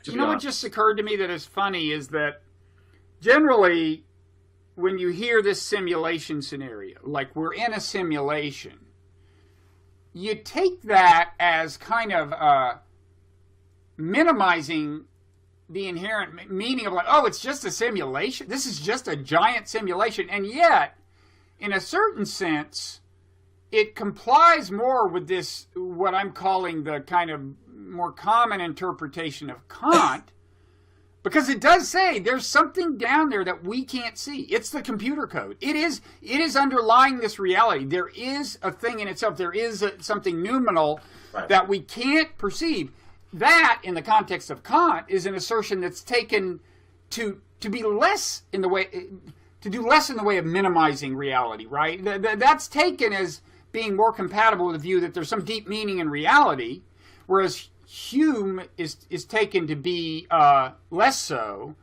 like, to You be know what honest. just occurred to me that is funny is that generally when you hear this simulation scenario, like we're in a simulation, you take that as kind of minimizing the inherent meaning of like, oh, it's just a simulation. This is just a giant simulation. And yet, in a certain sense, it complies more with this, what I'm calling the kind of more common interpretation of Kant, because it does say there's something down there that we can't see. It's the computer code. It is underlying this reality. There is a thing in itself. There is something noumenal that we can't perceive. That, in the context of Kant, is an assertion that's taken to be less in the way, to do less in the way of minimizing reality, right? That's taken as being more compatible with the view that there's some deep meaning in reality, whereas Hume is taken to be less so,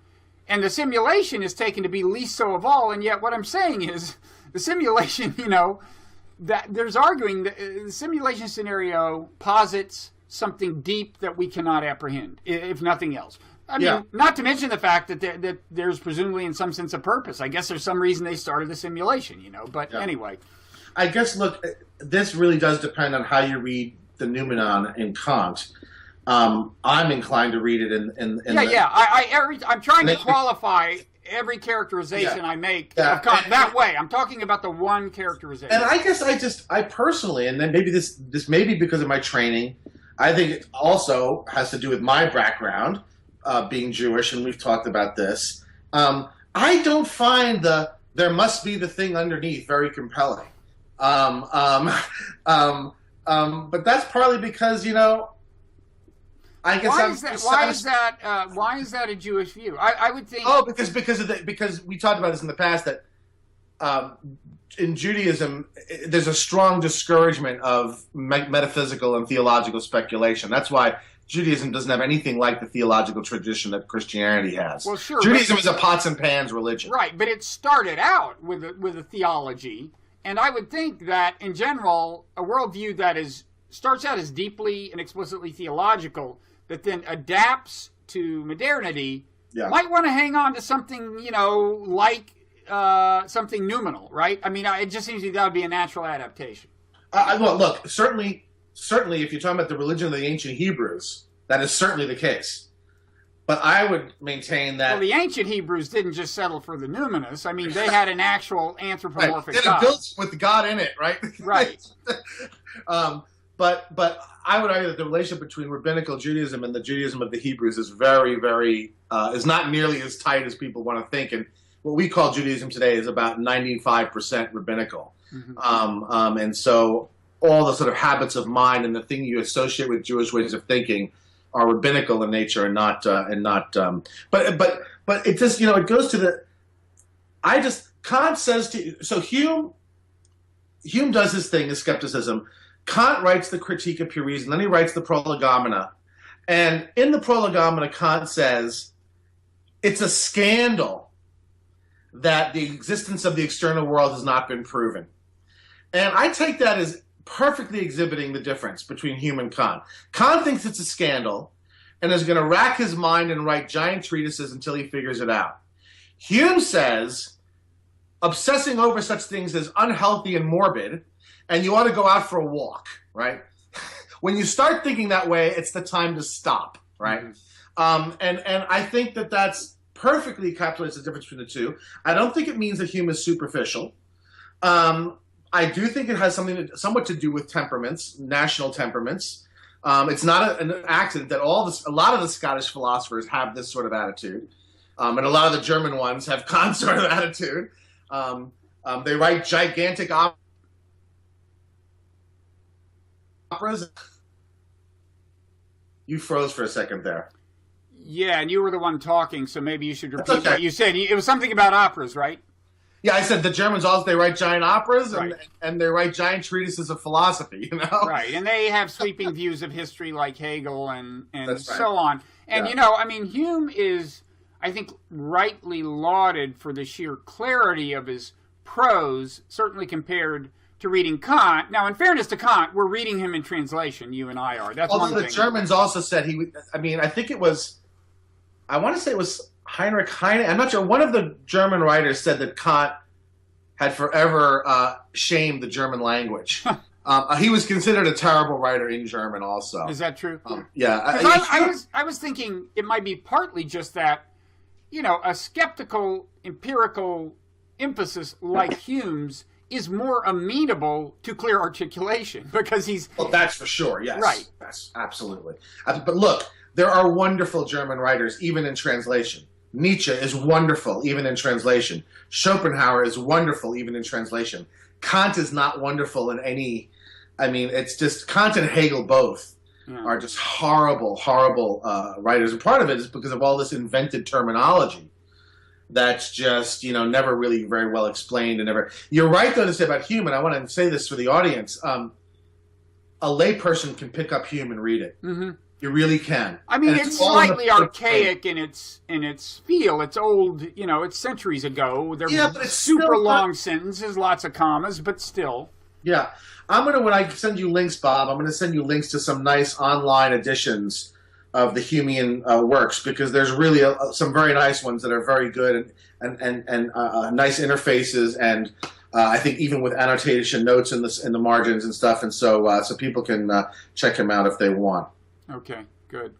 and the simulation is taken to be least so of all. And yet what I'm saying is the simulation, that there's arguing that the simulation scenario posits something deep that we cannot apprehend, if nothing else. I mean, not to mention the fact that there's presumably in some sense a purpose. I guess there's some reason they started the simulation, but anyway. I guess, look, this really does depend on how you read the noumenon in Kant. I'm inclined to read it in I'm trying to qualify every characterization I make of Kant that way. I'm talking about the one characterization. And I guess I personally, and then maybe this may be because of my training, I think it also has to do with my background, being Jewish, and we've talked about this. I don't find there must be the thing underneath very compelling. But that's partly because, I guess why is that a Jewish view? I would think. Oh, because we talked about this in the past that in Judaism there's a strong discouragement of metaphysical and theological speculation. That's why Judaism doesn't have anything like the theological tradition that Christianity has. Well, sure, Judaism is a pots and pans religion, right? But it started out with a theology, and I would think that in general a worldview that starts out as deeply and explicitly theological, that then adapts to modernity, might want to hang on to something, like something noumenal, right? I mean, it just seems to me that would be a natural adaptation. Look, certainly, if you're talking about the religion of the ancient Hebrews, that is certainly the case. But I would maintain that... Well, the ancient Hebrews didn't just settle for the numinous. I mean, they had an actual anthropomorphic God. God. It built with God in it, right? Right. But I would argue that the relationship between rabbinical Judaism and the Judaism of the Hebrews is very, very is not nearly as tight as people want to think. And what we call Judaism today is about 95% rabbinical. Mm-hmm. And so all the sort of habits of mind and the thing you associate with Jewish ways of thinking are rabbinical in nature and not. But it just it goes to the. Kant says to so Hume does his thing, his skepticism. Kant writes the Critique of Pure Reason, then he writes the Prolegomena. And in the Prolegomena, Kant says, it's a scandal that the existence of the external world has not been proven. And I take that as perfectly exhibiting the difference between Hume and Kant. Kant thinks it's a scandal and is going to rack his mind and write giant treatises until he figures it out. Hume says obsessing over such things is unhealthy and morbid, and you ought to go out for a walk, right? When you start thinking that way, it's the time to stop, right? Mm-hmm. And I think that that's perfectly encapsulates the difference between the two. I don't think it means that Hume is superficial. I do think it has somewhat to do with temperaments, national temperaments. It's not an accident that a lot of the Scottish philosophers have this sort of attitude, and a lot of the German ones have Kant's sort of attitude. They write gigantic operas. You froze for a second there. Yeah, and you were the one talking, so maybe you should repeat what you said. It was something about operas, right? Yeah, I said the Germans also, they write giant operas, right, and they write giant treatises of philosophy, Right, and they have sweeping views of history like Hegel and so on. And, Hume is, I think, rightly lauded for the sheer clarity of his prose, certainly compared to reading Kant. Now, in fairness to Kant, we're reading him in translation, you and I are. That's Although one thing. The Germans also said I think it was I want to say it was Heinrich Heine. I'm not sure. One of the German writers said that Kant had forever shamed the German language. He was considered a terrible writer in German also. Is that true? Yeah. I was thinking it might be partly just that, a skeptical, empirical emphasis like Hume's is more amenable to clear articulation because he's... Well, that's for sure, yes. Right. Yes, absolutely. But look, there are wonderful German writers, even in translation. Nietzsche is wonderful, even in translation. Schopenhauer is wonderful, even in translation. Kant is not wonderful in any... I mean, it's just Kant and Hegel both are just horrible, horrible writers. And part of it is because of all this invented terminology that's just, never really very well explained. And never. You're right, though, to say about Hume, and I want to say this for the audience. A layperson can pick up Hume and read it. Mm-hmm. You really can. I mean, it's slightly archaic in its feel. It's old, it's centuries ago. But it's super long sentences, lots of commas, but still. Yeah. When I send you links, Bob, I'm going to send you links to some nice online editions of the Humean works, because there's really some very nice ones that are very good and nice interfaces, and I think even with annotation notes in the margins and stuff, and so people can check him out if they want. Okay, good.